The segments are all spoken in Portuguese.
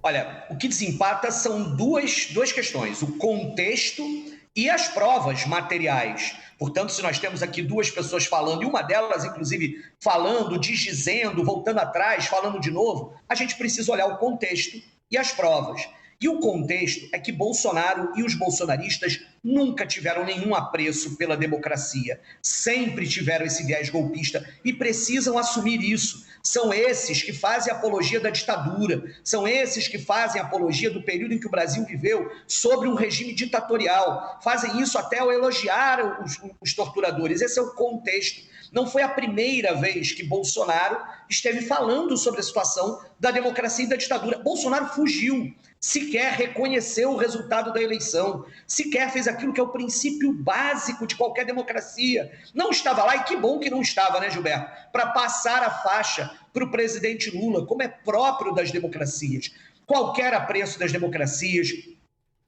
Olha, o que desempata são duas questões: o contexto e as provas materiais. Portanto, se nós temos aqui duas pessoas falando, e uma delas, inclusive, falando, desdizendo, voltando atrás, falando de novo, a gente precisa olhar o contexto e as provas. E o contexto é que Bolsonaro e os bolsonaristas nunca tiveram nenhum apreço pela democracia, sempre tiveram esse viés golpista e precisam assumir isso. São esses que fazem apologia da ditadura, são esses que fazem apologia do período em que o Brasil viveu sobre um regime ditatorial, fazem isso até ao elogiar os torturadores. Esse é o contexto. Não foi a primeira vez que Bolsonaro esteve falando sobre a situação da democracia e da ditadura. Bolsonaro fugiu, sequer reconheceu o resultado da eleição, sequer fez aquilo que é o princípio básico de qualquer democracia. Não estava lá, e que bom que não estava, né, Gilberto? Para passar a faixa para o presidente Lula, como é próprio das democracias. Qualquer apreço das democracias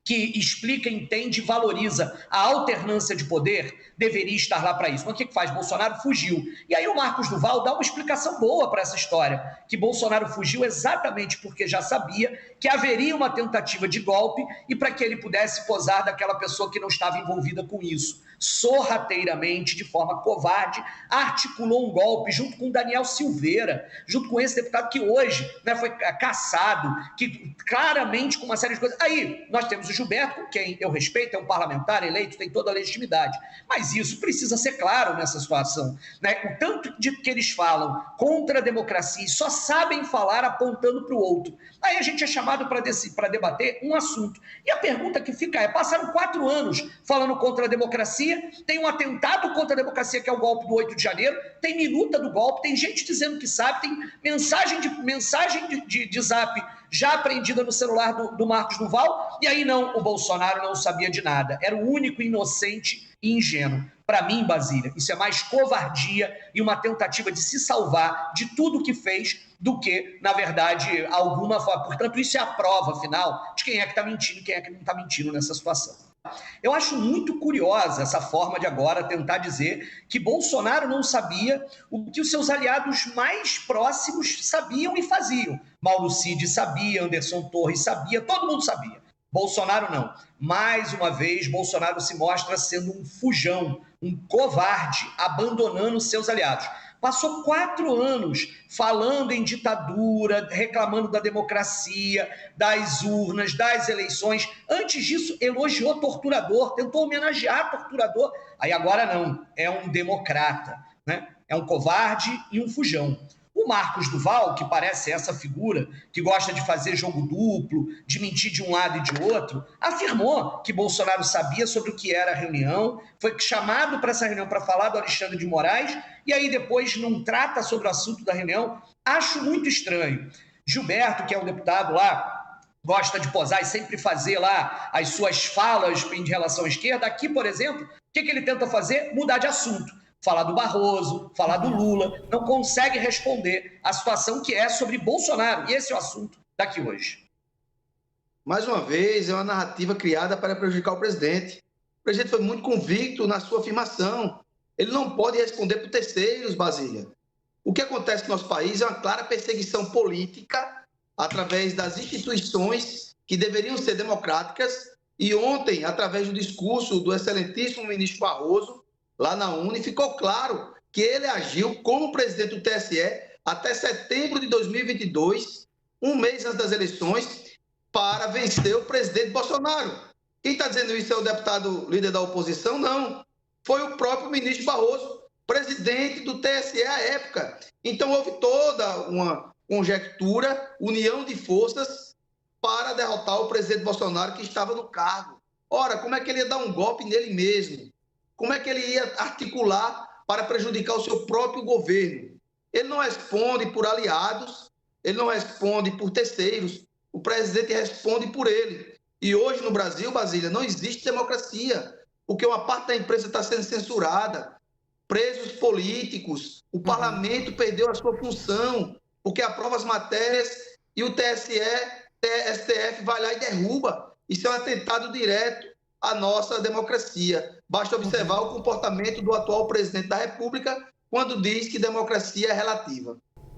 que explica, entende e valoriza a alternância de poder, deveria estar lá para isso. Mas o que faz? Bolsonaro fugiu. E aí o Marcos Duval dá uma explicação boa para essa história, que Bolsonaro fugiu exatamente porque já sabia que haveria uma tentativa de golpe e para que ele pudesse posar daquela pessoa que não estava envolvida com isso. Sorrateiramente, de forma covarde, articulou um golpe junto com Daniel Silveira, junto com esse deputado que hoje, né, foi cassado, que claramente com uma série de coisas. Aí nós temos o Gilberto, com quem eu respeito, é um parlamentar eleito, tem toda a legitimidade. Mas isso precisa ser claro nessa situação, né? O tanto de que eles falam contra a democracia e só sabem falar apontando para o outro. Aí a gente é chamado para debater um assunto. E a pergunta que fica é: passaram 4 anos falando contra a democracia, tem um atentado contra a democracia, que é o golpe do 8 de janeiro, tem minuta do golpe, tem gente dizendo que sabe, tem mensagem de zap já apreendida no celular do Marcos Duval, e aí não, o Bolsonaro não sabia de nada, era o único inocente e ingênuo. Para mim, Basília, isso é mais covardia e uma tentativa de se salvar de tudo que fez do que, na verdade, alguma forma. Portanto, isso é a prova final de quem é que está mentindo e quem é que não está mentindo nessa situação. Eu acho muito curiosa essa forma de agora tentar dizer que Bolsonaro não sabia o que os seus aliados mais próximos sabiam e faziam. Mauro Cid sabia, Anderson Torres sabia, todo mundo sabia. Bolsonaro não. Mais uma vez, Bolsonaro se mostra sendo um fujão, um covarde, abandonando seus aliados. Passou 4 anos falando em ditadura, reclamando da democracia, das urnas, das eleições. Antes disso, elogiou torturador, tentou homenagear torturador. Aí agora não, é um democrata, né? É um covarde e um fujão. O Marcos Duval, que parece essa figura que gosta de fazer jogo duplo, de mentir de um lado e de outro, afirmou que Bolsonaro sabia sobre o que era a reunião, foi chamado para essa reunião para falar do Alexandre de Moraes, e aí depois não trata sobre o assunto da reunião. Acho muito estranho. Gilberto, que é um deputado lá, gosta de posar e sempre fazer lá as suas falas em relação à esquerda. Aqui, por exemplo, o que ele tenta fazer? Mudar de assunto. Falar do Barroso, falar do Lula, não consegue responder a situação que é sobre Bolsonaro. E esse é o assunto daqui hoje. Mais uma vez, é uma narrativa criada para prejudicar o presidente. O presidente foi muito convicto na sua afirmação. Ele não pode responder por terceiros, Basília. O que acontece no nosso país é uma clara perseguição política através das instituições que deveriam ser democráticas. E ontem, através do discurso do excelentíssimo ministro Barroso, lá na UNE, ficou claro que ele agiu como presidente do TSE até setembro de 2022, um mês antes das eleições, para vencer o presidente Bolsonaro. Quem está dizendo isso é o deputado líder da oposição? Não. Foi o próprio ministro Barroso, presidente do TSE à época. Então houve toda uma conjectura, união de forças para derrotar o presidente Bolsonaro, que estava no cargo. Ora, como é que ele ia dar um golpe nele mesmo? Como é que ele ia articular para prejudicar o seu próprio governo? Ele não responde por aliados, ele não responde por terceiros, o presidente responde por ele. E hoje no Brasil, Basília, não existe democracia, porque uma parte da imprensa está sendo censurada, presos políticos, o parlamento perdeu a sua função, porque aprova as matérias e o TSE, STF vai lá e derruba. Isso é um atentado direto à nossa democracia. Basta observar o comportamento do atual presidente da República quando diz que democracia é relativa.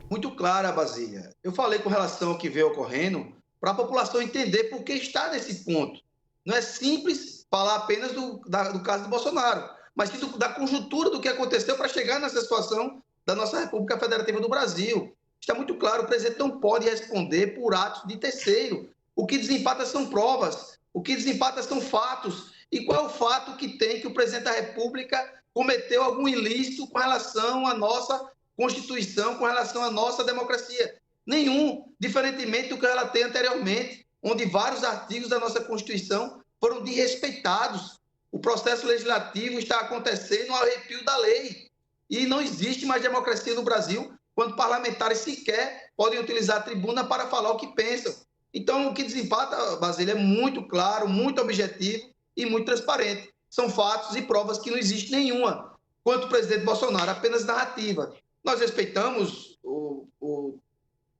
Muito clara, Basília. Eu falei com relação ao que veio ocorrendo para a população entender por que está nesse ponto. Não é simples falar apenas do caso do Bolsonaro, mas sim da conjuntura do que aconteceu para chegar nessa situação da nossa República Federativa do Brasil. Está muito claro, o presidente não pode responder por atos de terceiro. O que desempata são provas, o que desempata são fatos. E qual é o fato que tem que o presidente da República cometeu algum ilícito com relação à nossa Constituição, com relação à nossa democracia? Nenhum, diferentemente do que eu relatei anteriormente, onde vários artigos da nossa Constituição foram desrespeitados. O processo legislativo está acontecendo ao arrepio da lei. E não existe mais democracia no Brasil quando parlamentares sequer podem utilizar a tribuna para falar o que pensam. Então, o que desempata, Basílio, é muito claro, muito objetivo e muito transparente. São fatos e provas que não existe nenhuma. Quanto o presidente Bolsonaro, apenas narrativa. Nós respeitamos o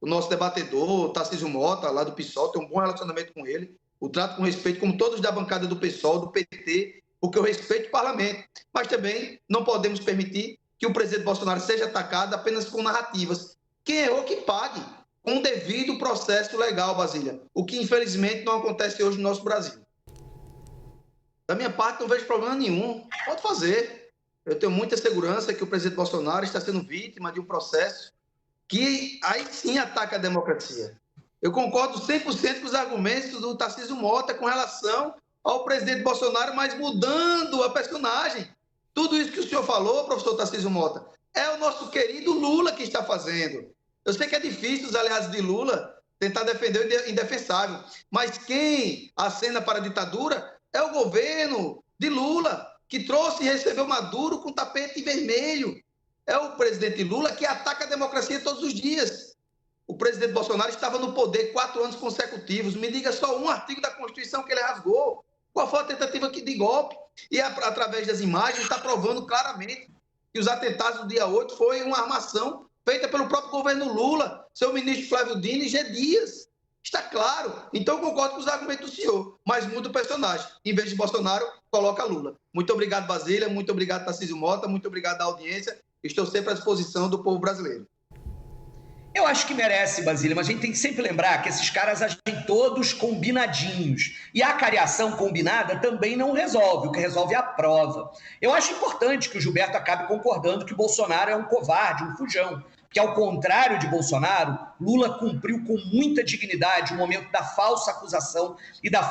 nosso debatedor, Tarcísio Mota, lá do PSOL, tem um bom relacionamento com ele. O trato com respeito, como todos da bancada do PSOL, do PT, porque eu respeito o parlamento. Mas também não podemos permitir que o presidente Bolsonaro seja atacado apenas com narrativas. Quem errou, que pague, com o devido processo legal, Basília. O que, infelizmente, não acontece hoje no nosso Brasil. Da minha parte, não vejo problema nenhum. Pode fazer. Eu tenho muita segurança que o presidente Bolsonaro está sendo vítima de um processo que aí sim ataca a democracia. Eu concordo 100% com os argumentos do Tarcísio Mota com relação ao presidente Bolsonaro, mas mudando a personagem. Tudo isso que o senhor falou, professor Tarcísio Mota, é o nosso querido Lula que está fazendo. Eu sei que é difícil os aliados de Lula tentar defender o indefensável, mas quem acena para a ditadura é o governo de Lula, que trouxe e recebeu Maduro com tapete vermelho. É o presidente Lula que ataca a democracia todos os dias. O presidente Bolsonaro estava no poder 4 anos consecutivos. Me diga só um artigo da Constituição que ele rasgou. Qual foi a tentativa de golpe? E através das imagens está provando claramente que os atentados do dia 8 foi uma armação feita pelo próprio governo Lula, seu ministro Flávio Dino e G. Dias. Está claro. Então eu concordo com os argumentos do senhor, mas muda o personagem. Em vez de Bolsonaro, coloca Lula. Muito obrigado, Basília. Muito obrigado, Tarcísio Mota. Muito obrigado à audiência. Estou sempre à disposição do povo brasileiro. Eu acho que merece, Basília, mas a gente tem que sempre lembrar que esses caras agem todos combinadinhos. E a cariação combinada também não resolve, o que resolve é a prova. Eu acho importante que o Gilberto acabe concordando que Bolsonaro é um covarde, um fujão. Que, ao contrário de Bolsonaro, Lula cumpriu com muita dignidade o momento da falsa acusação e da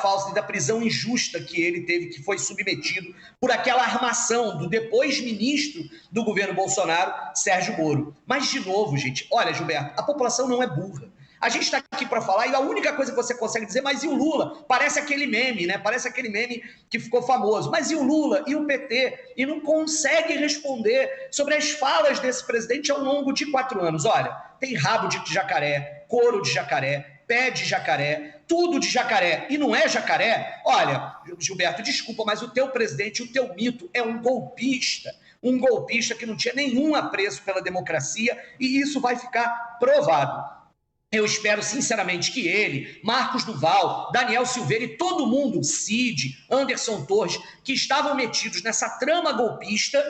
prisão injusta que ele teve, que foi submetido por aquela armação do depois ministro do governo Bolsonaro, Sérgio Moro. Mas, de novo, gente, olha, Gilberto, a população não é burra. A gente está aqui para falar e a única coisa que você consegue dizer, mas e o Lula? Parece aquele meme, né? Parece aquele meme que ficou famoso. Mas e o Lula? E o PT? E não consegue responder sobre as falas desse presidente ao longo de 4 anos. Olha, tem rabo de jacaré, couro de jacaré, pé de jacaré, tudo de jacaré. E não é jacaré? Olha, Gilberto, desculpa, mas o teu presidente, o teu mito é um golpista que não tinha nenhum apreço pela democracia e isso vai ficar provado. Eu espero, sinceramente, que ele, Marcos Duval, Daniel Silveira e todo mundo, Cid, Anderson Torres, que estavam metidos nessa trama golpista,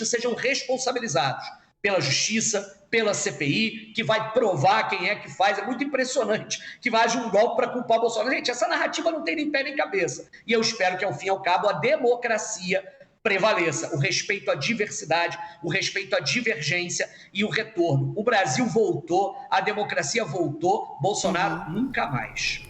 sejam responsabilizados pela justiça, pela CPI, que vai provar quem é que faz. É muito impressionante que vai haja um golpe para culpar o Bolsonaro. Gente, essa narrativa não tem nem pé nem cabeça. E eu espero que, ao fim e ao cabo, a democracia prevaleça, o respeito à diversidade, o respeito à divergência e o retorno. O Brasil voltou, a democracia voltou, Bolsonaro nunca mais.